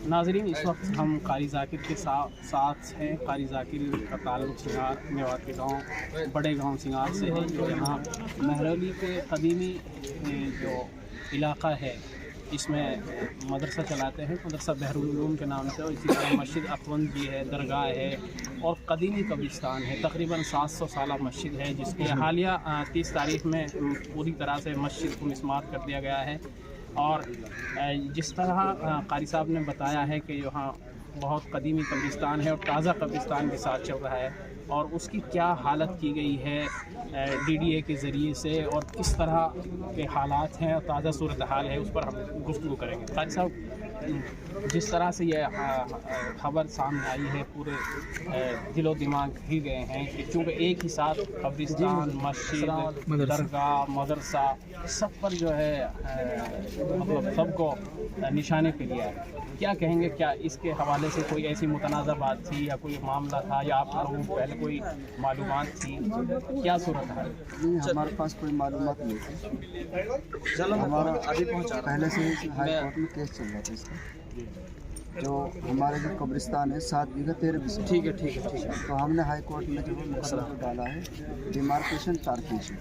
नाज़रीन, इस वक्त हम कारी ज़ाकिर के साथ हैं। कारी ज़ाकिर का ताल्लुक़ सिंगार मेवात के गाँव बड़े गाँव सिंगार से है, जो यहाँ महरौली के कदीमी जो इलाक़ा है इसमें मदरसा चलाते हैं। मदरसा बहरुल उलूम के नाम से, और इसी तरह मस्जिद अखवंद भी है, दरगाह है और कदीमी कब्रिस्तान है। तकरीबन 700 साला मस्जिद है, जिसकी हालिया 30 तारीख़ में पूरी तरह से मस्जिद को मिसमार कर दिया गया है। और जिस तरह कारी साहब ने बताया है कि यहाँ बहुत कदीमी कब्रिस्तान है और ताज़ा कब्रिस्तान के साथ चल रहा है, और उसकी क्या हालत की गई है DDA के ज़रिए से और किस तरह के हालात हैं और ताज़ा सूरत हाल है, उस पर हम गुफ्तगू करेंगे। कारी साहब, जिस तरह से ये खबर सामने आई है, पूरे दिलो दिमाग हिल गए हैं कि चूँकि एक ही साथ कब्रिस्तान, मस्जिद, दरगाह, मदरसा सब पर जो है मतलब सबको निशाने पे लिया है। क्या कहेंगे, क्या इसके हवाले से कोई ऐसी मुतनाज़ा बात थी या कोई मामला था, या आप लोगों को पहले कोई मालूमात थी? क्या सूरत है? नहीं, हमारे पास कोई मालूमात नहीं थी। हमारा अभी पहले से हाई कोर्ट में केस चल रहा था इसका। जो हमारे जो कब्रिस्तान है 7 बीघा 13 बीघा। ठीक है। तो हमने हाई कोर्ट में जो मुकदमा डाला है डिमार्केशन तारकेशन,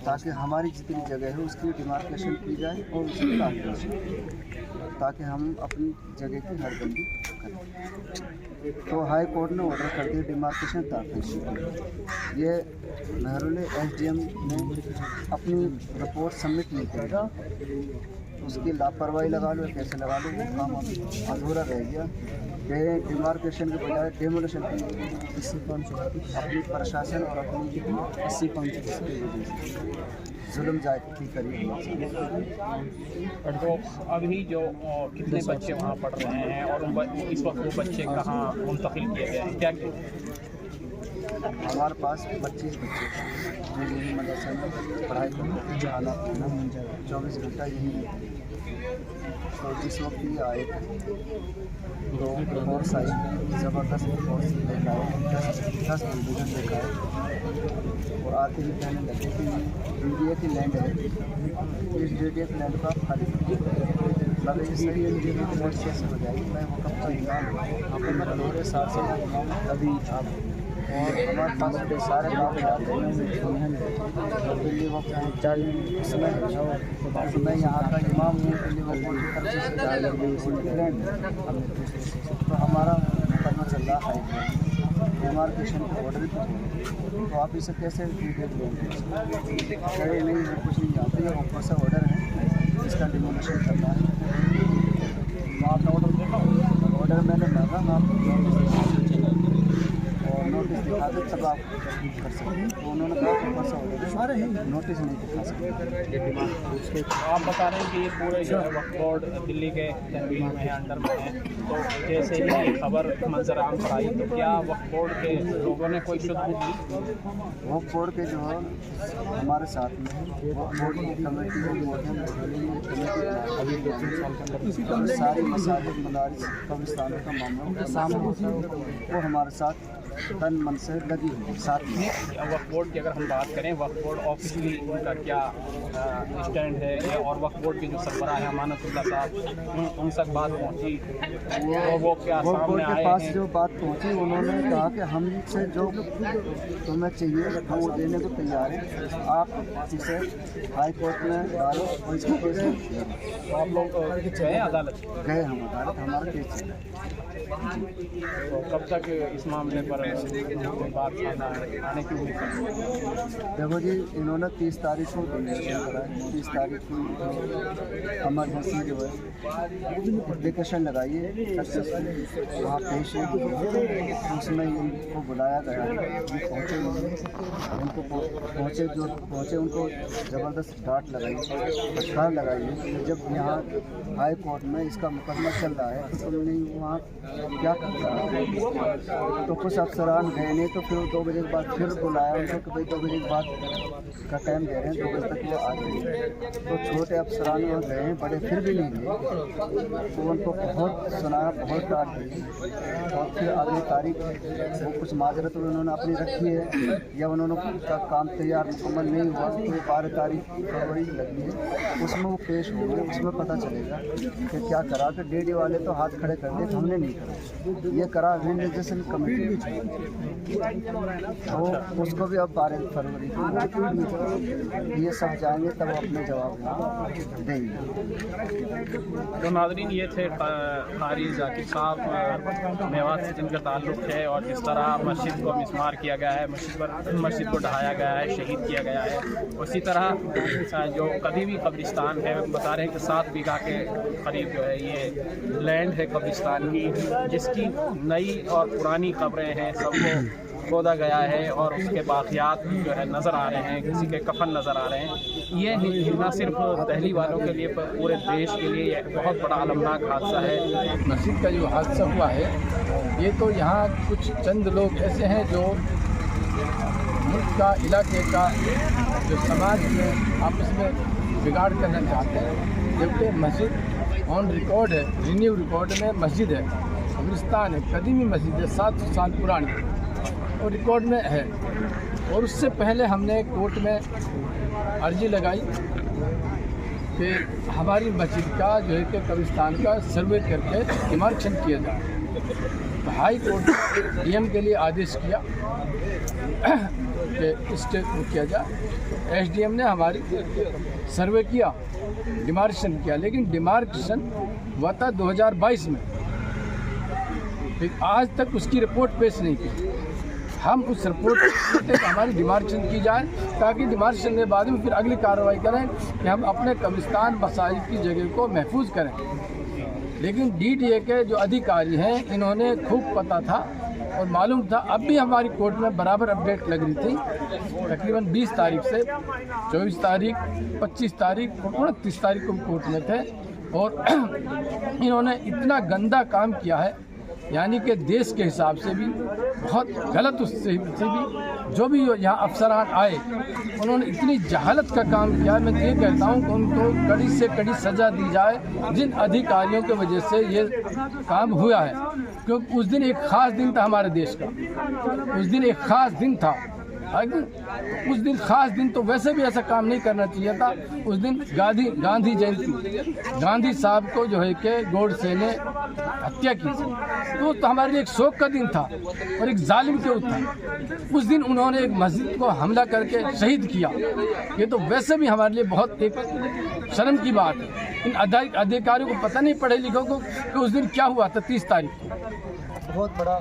ताकि हमारी जितनी जगह है उसकी डिमार्केशन की जाए और उसकी तारकेशन, ताकि हम अपनी जगह की हदबंदी करें। तो हाई कोर्ट ने ऑर्डर कर दिया डिमार्केशन तारकेशन। ये महरौली SDM ने अपनी रिपोर्ट सबमिट नहीं की, उसकी लापरवाही लगा लो, कैसे लगा लो, वो काम अधूरा रह गया। डिमार्केशन के बजाय डेमोलेशन अपनी प्रशासन और अपनी 80 जुल्म जायज़ी करी। तो अभी जो कितने बच्चे वहाँ पढ़ रहे हैं और इस वक्त वो बच्चे कहाँ मुंतकिल किए गए हैं, क्या हमारे पास 25 बच्चे जो यही मदरसा में पढ़ाई करते हैं, हालात 24 घंटा यही है। तो जिस वक्त ये आए तो फोर्स आई, ज़बरदस्त फोर्स लेकर आए, 10 डिवीज़न लेकर आए और आते ही कहने लगे कि DDA की लैंड है, इस DDA की लैंड को आप खाली लगे इस सही कैसे हो जाएगी। मैं वो कब का इमाम अपने बलोरे 7 से इमाम अभी आप, और हमारे पास के सारे लोग दिल्ली वो उसमें मैं यहाँ का इमाम हूँ, दिल्ली वो तो हमारा करना चल रहा है डिमार्केशन के ऑर्डर की। तो आप इसे कैसे डिटेल देंगे? नहीं, कुछ नहीं जानते, ये ऊपर से ऑर्डर है, इसका डिमोलिशन करना है। आपका ऑर्डर देखा? ऑर्डर मैंने मांगा, आप नोटिस दिखा दे तब आप कर सकते। तो उन्होंने कहा कि बस ऑर्डर है, नोटिस नहीं दिखा सकते। आप बता रहे हैं कि ये पूरे जो वक्फ बोर्ड दिल्ली के तहवील में है, अंडर में है। तो जैसे ही खबर मंजर आम पर आई, तो क्या वक्फ बोर्ड के लोगों ने कोई शुरू की? वक्फ बोर्ड के जो हमारे साथ में वक्फ बोर्ड की कमेटी कमेटी सारी मसाजिद, मदारिस, कब्रिस्तानों का मामला सामने वो हमारे साथ तन मन से लगी हुई साथ में। वक्फ बोर्ड की अगर हम बात करें, वक्फ बोर्ड ऑफिशियली उनका क्या स्टैंड है, या और वक्फ बोर्ड के जो सरबराह है अमानतुल्लाह साहब, उन तक बात पहुंची? वो क्या वक्फ बोर्ड के पास हैं? जो बात पहुंची, उन्होंने कहा कि हमसे जो तुम्हें चाहिए हम वो देने को तैयार हैं, आप इसे हाई कोर्ट में डालो और इसको तो आप लोग गए अदालत? गए हम अदालत, हमारा केस चल रहा है। तो कब तक इस मामले पर बात आने की उम्मीद है? देखो जी, इन्होंने 30 तारीख को डिक्लेरेशन करा है, 30 तारीख को एमरजेंसी जो है एप्लीकेशन लगाई है सक्सेसफुल, वहाँ पेश है, उसमें इनको बुलाया गया है। ये पहुँचे, उनको पहुँचे उनको ज़बरदस्त डांट लगाई, फटकार लगाई है। जब यहाँ हाई कोर्ट में इसका मुकदमा चल रहा है तो तुमने वहाँ क्या करता है? तो कुछ अफसरान गए नहीं तो फिर 2 बजे के बाद फिर बुलाया उनको कि भाई 2 बजे के बाद का टाइम दे रहे हैं, 2 बजे तक वो आ जाएंगे। तो छोटे अफसरान वहाँ गए हैं, बड़े फिर भी नहीं गए। तो उनको बहुत सुनाया, बहुत डांट दी और फिर अगली तारीख वो कुछ माजरत उन्होंने अपनी रखी है या उन्होंने का काम तैयार मुकम्मल नहीं हुआ तो 12 तारीख फरवरी लगी है, उसमें वो पेश हो गए। उसमें पता चलेगा कि क्या करा। कि डीडी वाले तो हाथ खड़े कर दिए, हमने नहीं करा, ये करा रिलीजियसन कमेटी भी तो उसको भी अब 12 फरवरी को ये सब जाएंगे तब अपने जवाब देंगे। तो नाज़रीन, ये थे कारी ज़ाकिर साहब मेवात से जिनका ताल्लुक़ है और जिस तरह मस्जिद को मिस्मार किया गया है, मस्जिद को ढहाया गया है, शहीद किया गया है। उसी तरह जो कदीमी कब्रिस्तान है, बता रहे हैं कि 7 बीघा के करीब जो है ये लैंड है कब्रिस्तान की, जिसकी नई और पुरानी कब्रें हैं, सबको खोदा गया है और उसके बाक़ियात जो है नज़र आ रहे हैं, किसी के कफन नज़र आ रहे हैं। ये न सिर्फ दिल्ली वालों के लिए पूरे देश के लिए एक बहुत बड़ा अलमनाक हादसा है। मस्जिद का जो हादसा हुआ है, ये तो यहाँ कुछ चंद लोग ऐसे हैं जो मुल्क का, इलाके का, जो समाज में आपस में बिगाड़ करना चाहते हैं। जबकि मस्जिद ऑन रिकॉर्ड है, रिन्यू रिकॉर्ड में मस्जिद है, कब्रिस्तान है, कदीमी मस्जिद है, 700 साल पुरानी और रिकॉर्ड में है। और उससे पहले हमने कोर्ट में अर्जी लगाई कि हमारी मस्जिद का जो है कि कब्रिस्तान का सर्वे करके डिमार्केशन किया जाए। तो हाई कोर्ट ने डीएम के लिए आदेश किया कि स्टे किया जाए। एसडीएम ने हमारी सर्वे किया, डिमार्केशन किया, लेकिन डिमार्केशन हुआ था 2022 में, फिर आज तक उसकी रिपोर्ट पेश नहीं की। हम उस रिपोर्ट से हमारी डिमार्केशन की जाए ताकि डिमार्केशन के बाद में फिर अगली कार्रवाई करें कि हम अपने कब्रिस्तान मसाजिद की जगह को महफूज करें। लेकिन डीडीए के जो अधिकारी हैं, इन्होंने खूब पता था और मालूम था। अब भी हमारी कोर्ट में बराबर अपडेट लग रही थी, तकरीबन 20 तारीख से 24 तारीख, 25 तारीख और 29 तारीख को कोर्ट में थे। और इन्होंने इतना गंदा काम किया है, यानी कि देश के हिसाब से भी बहुत गलत, उससे भी जो भी यहाँ अफसरान आए उन्होंने इतनी जहालत का काम किया। मैं ये कहता हूँ कि उनको कड़ी से कड़ी सज़ा दी जाए जिन अधिकारियों की वजह से ये काम हुआ है। क्योंकि उस दिन एक ख़ास दिन था हमारे देश का, उस दिन एक ख़ास दिन था। उस दिन ख़ास दिन तो वैसे भी ऐसा काम नहीं करना चाहिए था। उस दिन गांधी जयंती, गांधी साहब को जो है कि गोडसे ने हत्या की, तो हमारे लिए एक शोक का दिन था और एक जालिम के ऊपर था। उस दिन उन्होंने एक मस्जिद को हमला करके शहीद किया। ये तो वैसे भी हमारे लिए बहुत एक शर्म की बात है। इन अधिकारियों को पता नहीं, पढ़े लिखों को, कि उस दिन क्या हुआ था 30 तारीख को। बहुत बड़ा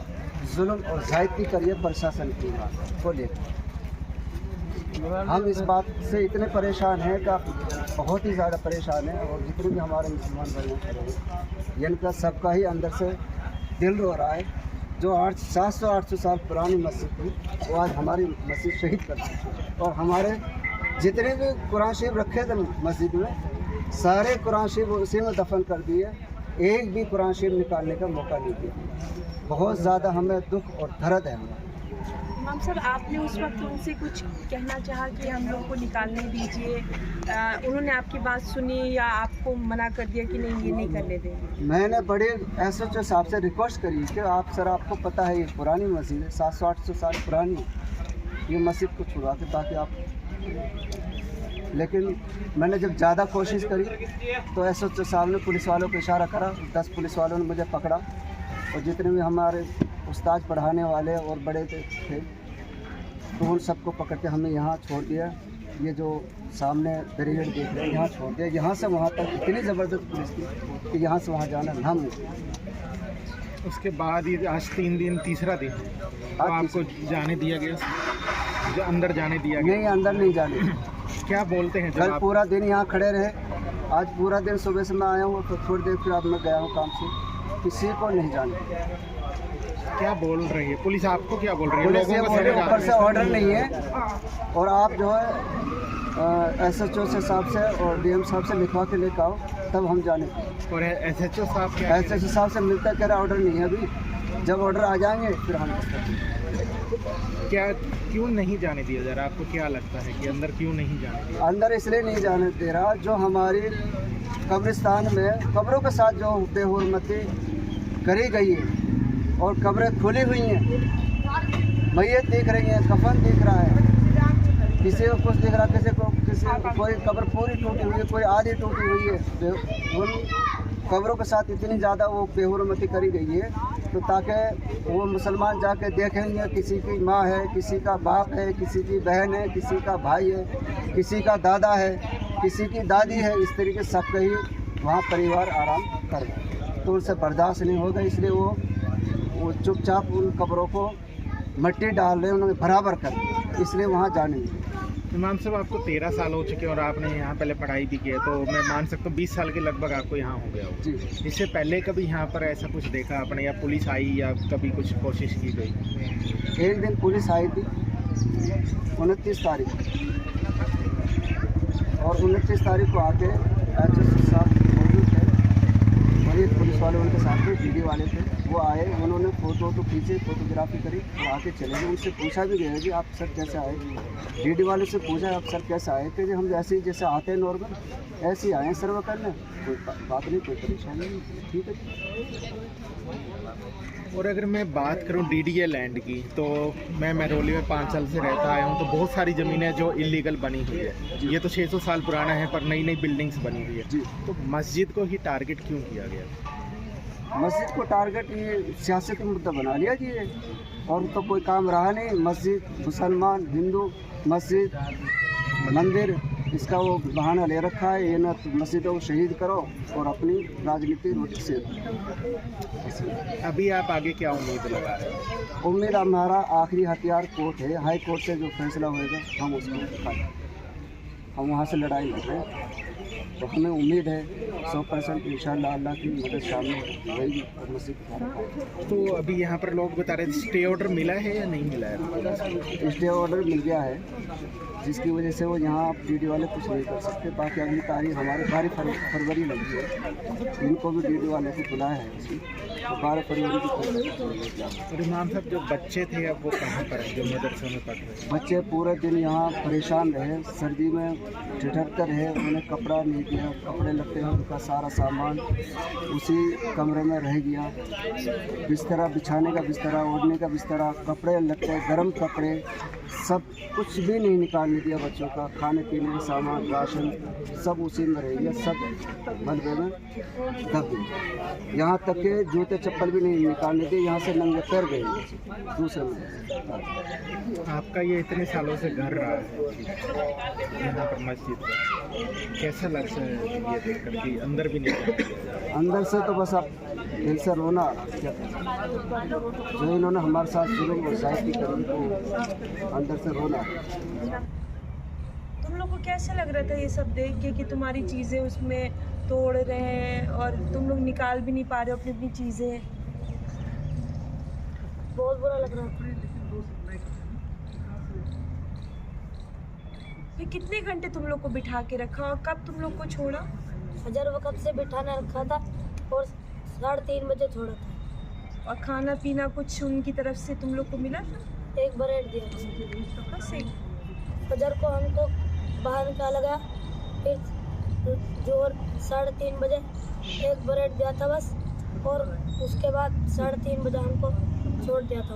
जुल्म और ज़्यादती करिए प्रशासन की बात को लेकर। हम इस बात से इतने परेशान हैं कि बहुत ही ज़्यादा परेशान हैं। और जितने भी हमारे मुसलमान भाई हैं, इनका सबका ही अंदर से दिल रो रहा है। जो 700-800 साल पुरानी मस्जिद थी, वो आज हमारी मस्जिद शहीद कर दी। और हमारे जितने भी कुरान शरीफ रखे थे मस्जिद में, सारे कुरान शरीफ उसी में दफन कर दिए। एक भी कुरान शरीफ निकालने का मौका नहीं दिया। बहुत ज़्यादा हमें दुख और दर्द है। इमाम साहब, आपने उस वक्त उनसे कुछ कहना चाहा कि हम लोग को निकालने दीजिए, उन्होंने आपकी बात सुनी या आपको मना कर दिया कि नहीं, ये नहीं करने देंगे? मैंने बड़े SHO साहब से रिक्वेस्ट करी कि आप सर, आपको पता है ये पुरानी मस्जिद है, 700-800 साल पुरानी, ये मस्जिद को छुड़ा के ताकि आप। लेकिन मैंने जब ज़्यादा कोशिश करी तो SHO साहब ने पुलिस वालों को इशारा करा, 10 पुलिस वालों ने मुझे पकड़ा। और जितने भी हमारे उस्ताद पढ़ाने वाले और बड़े थे, तो उन सबको पकड़ के हमें यहाँ छोड़ दिया। ये जो सामने बैरिकेड देख रहे हैं, यहाँ छोड़ दिया। यहाँ से वहाँ तक इतनी ज़बरदस्त पुलिस थी कि यहाँ से वहाँ जाना नामुमकिन। उसके बाद ये आज 3 दिन, तीसरा दिन तो आपको जाने दिया गया, जो अंदर जाने दिया गया? नहीं, अंदर नहीं जाने। क्या बोलते हैं? कल पूरा दिन यहाँ खड़े रहे, आज पूरा दिन सुबह से मैं आया हूँ, तो थोड़ी देर फिर अब मैं गया हूँ काम से, किसी को नहीं जाने। क्या बोल रही है पुलिस? आपको क्या बोल रही है? पुलिस ये लोगों बोल रही है ऊपर से ऑर्डर नहीं है और आप जो है SHO से साहब से और DM साहब से लिखवा के लेकर आओ, तब हम जाने। और SHO साहब क्या SHO साहब से मिलता कह रहा ऑर्डर नहीं है अभी, जब ऑर्डर आ जाएंगे फिर हम क्या क्यों नहीं जाने दिया जा रहा? आपको क्या लगता है कि अंदर क्यों नहीं जाने दिया? अंदर इसलिए नहीं जाने दे रहा, जो हमारी कब्रिस्तान में कब्रों के साथ जो बेहुरमती करी गई है और कब्रें खुली हुई हैं, मैयत दिख रही हैं, कफन दिख रहा है, किसी को कुछ दिख रहा, किसी को कोई कब्र पूरी टूटी हुई है, कोई आधी टूटी हुई है। उन कब्रों के साथ इतनी ज़्यादा वो बेहुरमती करी गई है, तो ताकि वो मुसलमान जाके देखेंगे किसी की माँ है, किसी का बाप है, किसी की बहन है, किसी का भाई है, किसी का दादा है, किसी की दादी है, इस तरीके सबका ही वहाँ परिवार आराम कर रहे, तो उनसे बर्दाश्त नहीं होगा, इसलिए वो चुपचाप उन कब्रों को मिट्टी डाल रहे हैं, उन्होंने बराबर कर, इसलिए वहाँ जाने नहीं। इमाम साहब आपको 13 साल हो चुके हैं और आपने यहाँ पहले पढ़ाई भी की है, तो मैं मान सकता हूँ 20 साल के लगभग आपको यहाँ हो गया हो। जी। इससे पहले कभी यहाँ पर ऐसा कुछ देखा आपने, या पुलिस आई या कभी कुछ कोशिश की गई? एक दिन पुलिस आई थी 29 तारीख, और 29 तारीख को आके HSO साहब मौजूद थे और एक पुलिस वाले उनके साथ में DD वाले थे, वो आए, उन्होंने फ़ोटो तो खींचे, फोटोग्राफी करी और आके चले गए। उनसे पूछा भी गया कि आप सर कैसे आए, DD वाले से पूछा आप सर कैसे आए, कि हम जैसे आते हैं नॉर्मल ऐसे ही आए हैं सर्वे करने, कोई बात नहीं, कोई परेशानी नहीं, ठीक है। और अगर मैं बात करूं DDA लैंड की, तो मैं महरौली में 5 साल से रहता आया हूं, तो बहुत सारी ज़मीनें जो इलीगल बनी हुई है, ये तो 600 साल पुराना है, पर नई नई बिल्डिंग्स बनी हुई है। जी। तो मस्जिद को ही टारगेट क्यों किया गया? मस्जिद को टारगेट ये सियासत का मुद्दा बना लिया जी, ये और तो कोई काम रहा नहीं। मस्जिद, मुसलमान, हिंदू, मस्जिद, मंदिर, इसका वो बहाना ले रखा है, ये ना मस्जिदों को शहीद करो और अपनी राजनीति रोटी से। अभी आप आगे क्या उम्मीद लगा रहे हैं? उम्मीद हमारा आखिरी हथियार कोर्ट है, हाई कोर्ट से जो फैसला होएगा हम उसको खाएं, हम वहाँ से लड़ाई लड़ रहे हैं, तो हमें उम्मीद है 100% इंशाअल्लाह अल्लाह की मदद शामिल रहेगी और मस्जिद। तो अभी यहाँ पर लोग बता रहे हैं स्टे ऑर्डर मिला है या नहीं मिला है? स्टे ऑर्डर मिल गया है, जिसकी वजह से वो यहाँ DD वाले कुछ नहीं कर सकते। बाकी अगली तारीख हमारे 12 फरवरी लगी है, इनको भी DD वाले को बुलाया है इसमें, तो 12 फरवरी की। और इमाम साहब जो बच्चे थे अब वो कहाँ पर हैं, जो मदरसे में पढ़ रहे हैं? बच्चे पूरे दिन यहाँ परेशान रहे, सर्दी में ठिठुरते रहे, उन्हें कपड़ा नहीं दिया, कपड़े लगते हैं उनका सारा सामान उसी कमरे में रह गया, बिस्तरा बिछाने का बिस्तरा, ओढ़ने का बिस्तरा, कपड़े लगते, गर्म कपड़े, सब कुछ भी नहीं निकालने दिया बच्चों का, खाने पीने का सामान, राशन सब उसी में रह गया, सब मलबे में दब गए। यहाँ तक के जूते चप्पल भी नहीं निकालने दिए, यहाँ से नंगे पैर गए दूसरे में। आपका ये इतने सालों से घर रहा है यहाँ पर मस्जिद का, कैसा लगता है ये देख कर कि अंदर भी नहीं? अंदर से तो बस आप दिल से रोना, क्या जो इन्होंने हमारे साथ जुल्म और ज़्यादती करी, तो अंदर से रोना। तुम लोग को कैसा लग रहा था ये सब देख के कि तुम्हारी चीज़ें उसमें तोड़ रहे हैं और तुम लोग निकाल भी नहीं पा रहे हो अपनी अपनी चीज़ें? बहुत बुरा लग रहा था। ये कितने घंटे तुम लोग को बिठा के रखा और कब तुम लोग को छोड़ा? फजर वक्त से बिठाने रखा था और 3:30 बजे छोड़ा था। और खाना पीना कुछ उनकी तरफ से तुम लोग को मिला था? एक ब्रेड दिया था। कैसे? फजर को हमको बाहर निकाला गया, फिर जो 3:30 बजे एक ब्रेड दिया था बस, और उसके बाद 3:30 बजे हमको छोड़ दिया था।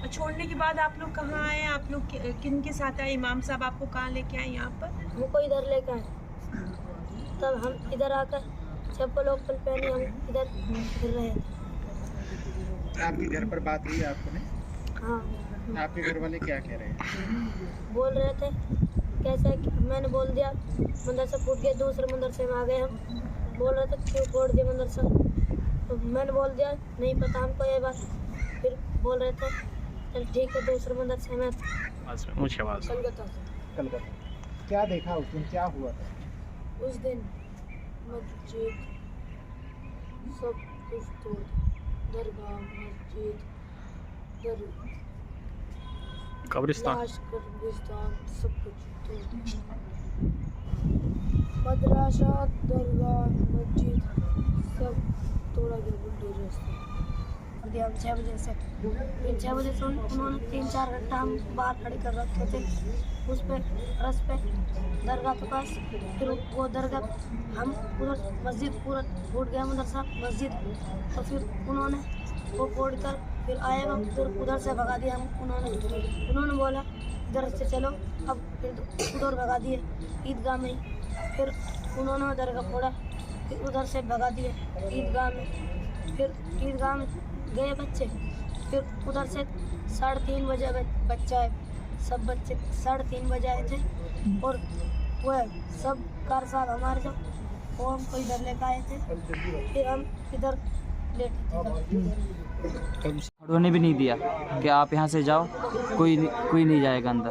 और छोड़ने के बाद आप लोग कहाँ आए? आप लोग किन के साथ आए? इमाम साहब आपको कहाँ लेके आए यहाँ पर? हमको इधर लेकर आए, तब हम इधर आकर चप्पल वप्पल पहने हम इधर फिर रहे थे। आपके घर पर बात हुई आपने? हाँ। आपके घर वाले क्या कह रहे हैं? बोल रहे थे कैसे, मैंने बोल दिया मदरसा फूट गया, दूसरे मदरसे में आ गए हम। बोल रहे थे क्यों फोड़ दिया मदरसा, तो मैंने बोल दिया नहीं पता हमको ये बात। फिर बोल रहे थे चल ठीक है दूसरे मदरसे में। कलकत्ता। क्या देखा उस दिन, क्या हुआ था? उस दिन मस्जिद सब कुछ तोड़, दरगाह, मस्जिद, कब्रिस्तान लाश, कब्रिस्तान सब कुछ तोड़ दिया। मदरसा, दरगाह, मस्जिद सब तोड़ा गया बुलडोजर से। हम 6 बजे से फिर 6 बजे से उन्होंने 3-4 घंटा हम बाहर खड़े कर रखे थे उस पे रस पे दरगाह के पास। फिर वो दरगाह हम उधर मस्जिद पूरा फूट गया मदरसा मस्जिद, तो फिर उन्होंने वो फोड़ कर फिर आए हम फिर उधर से भगा दिया हम। उन्होंने बोला इधर से चलो, अब फिर उधर भगा दिए ईदगाह में ही। फिर उन्होंने दरगाह फोड़ा, फिर उधर से भगा दिए ईदगाह में। फिर ईदगाह में गए बच्चे, फिर उधर से 3:30 बजे बच्चा है, सब बच्चे 3:30 बजे आए थे और वो सब कार साहब हमारे सब वो हमको इधर लेकर आए थे। फिर हम इधर लेटे थे। उन्होंने भी नहीं दिया कि आप यहाँ से जाओ, कोई नहीं जाएगा अंदर।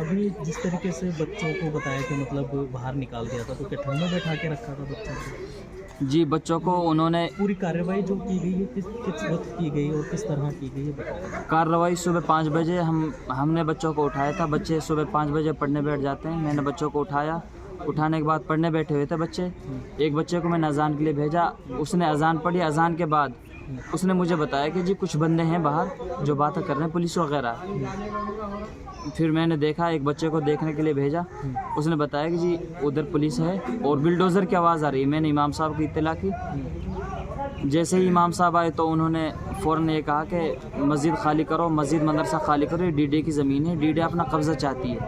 अभी जिस तरीके से बच्चों को बताया कि मतलब बाहर निकाल दिया था, तो क्या ठंड में बैठा के रखा था बच्चों को? जी, बच्चों को उन्होंने पूरी कार्रवाई जो की गई है किस वक्त की गई और किस तरह की गई है बताया? कार्रवाई सुबह 5 बजे हमने बच्चों को उठाया था। बच्चे सुबह 5 बजे पढ़ने बैठ जाते हैं। मैंने बच्चों को उठाया, उठाने के बाद पढ़ने बैठे हुए थे बच्चे। एक बच्चे को मैंने अजान के लिए भेजा, उसने अजान पढ़ी। अजान के बाद उसने मुझे बताया कि जी कुछ बंदे हैं बाहर जो बातें कर रहे हैं, पुलिस वगैरह। फिर मैंने देखा, एक बच्चे को देखने के लिए भेजा, उसने बताया कि जी उधर पुलिस है और बिल्डोज़र की आवाज़ आ रही है। मैंने इमाम साहब की इत्तला की। जैसे ही इमाम साहब आए तो उन्होंने फ़ौरन ये कहा कि मस्जिद खाली करो, मस्जिद मदरसा खाली करो, ये डीडे की ज़मीन है, डीडे अपना कब्ज़ा चाहती है।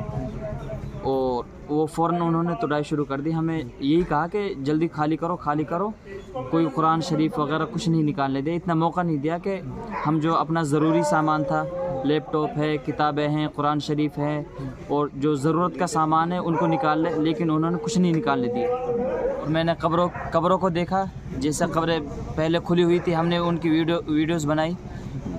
और वो फ़ौरन उन्होंने तुड़ाई शुरू कर दी। हमें यही कहा कि जल्दी खाली करो, कोई कुरान शरीफ वगैरह कुछ नहीं निकालने दे। इतना मौका नहीं दिया कि हम जो अपना ज़रूरी सामान था, लैपटॉप है, किताबें हैं, कुरान शरीफ है और जो ज़रूरत का सामान है उनको निकाल ले, लेकिन उन्होंने कुछ नहीं निकालने दिया। और मैंने कब्रों को देखा, जैसे कब्रें पहले खुली हुई थी, हमने उनकी वीडियोज़ बनाई।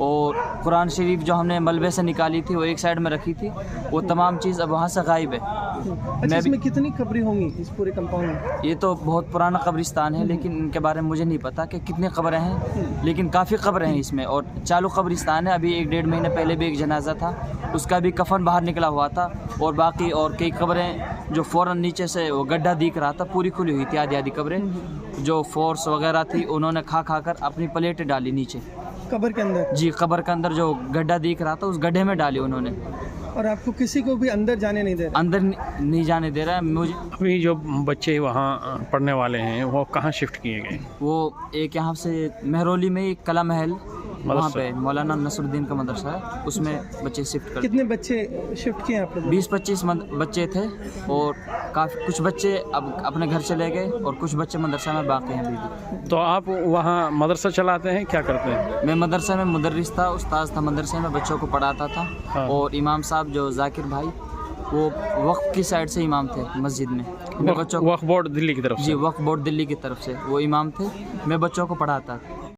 और कुरान शरीफ जो हमने मलबे से निकाली थी वो एक साइड में रखी थी, वो तमाम चीज़ अब वहाँ से गायब है। अच्छा, इसमें कितनी कब्रें होंगी इस पूरे कंपाउंड में? ये तो बहुत पुराना कब्रिस्तान है, लेकिन इनके बारे में मुझे नहीं पता कि कितनी कब्रें हैं, लेकिन काफ़ी कब्रें हैं इसमें। और चालू कब्रिस्तान है। अभी 1-1.5 महीने पहले भी एक जनाजा था, उसका भी कफन बाहर निकला हुआ था। और बाकी और कई कब्रें जो फ़ौरन नीचे से वो गड्ढा दिख रहा था, पूरी खुली हुई थी। आधी कब्रें जो फोर्स वगैरह थी उन्होंने खा कर अपनी प्लेटें डाली नीचे कब्र के अंदर। जी, कब्र के अंदर जो गड्ढा दिख रहा था उस गड्ढे में डाली उन्होंने। और आपको किसी को भी अंदर जाने नहीं दे रहा? अंदर नहीं जाने दे रहा है मुझे। अभी जो बच्चे वहाँ पढ़ने वाले हैं वो कहाँ शिफ्ट किए गए? वो एक यहाँ से महरौली में एक कला महल, वहाँ पे मौलाना नसरुद्दीन का मदरसा है, उसमें बच्चे शिफ्ट कर। कितने बच्चे शिफ्ट किए आप लोग? 20-25 बच्चे थे और काफ़ी कुछ बच्चे अब अपने घर चले गए और कुछ बच्चे मदरसा में बाकी हैं अभी भी। तो आप वहाँ मदरसा चलाते हैं, क्या करते हैं? मैं मदरसा में मुदर्रिस था, उस्ताद था मदरसे में, बच्चों को पढ़ाता था। हाँ। और इमाम साहब जो जाकिर भाई, वो वक्फ की साइड से इमाम थे मस्जिद में। मैं बच्चों वक्फ बोर्ड दिल्ली की तरफ से? जी, वक्फ बोर्ड दिल्ली की तरफ से वो इमाम थे, मैं बच्चों को पढ़ाता था।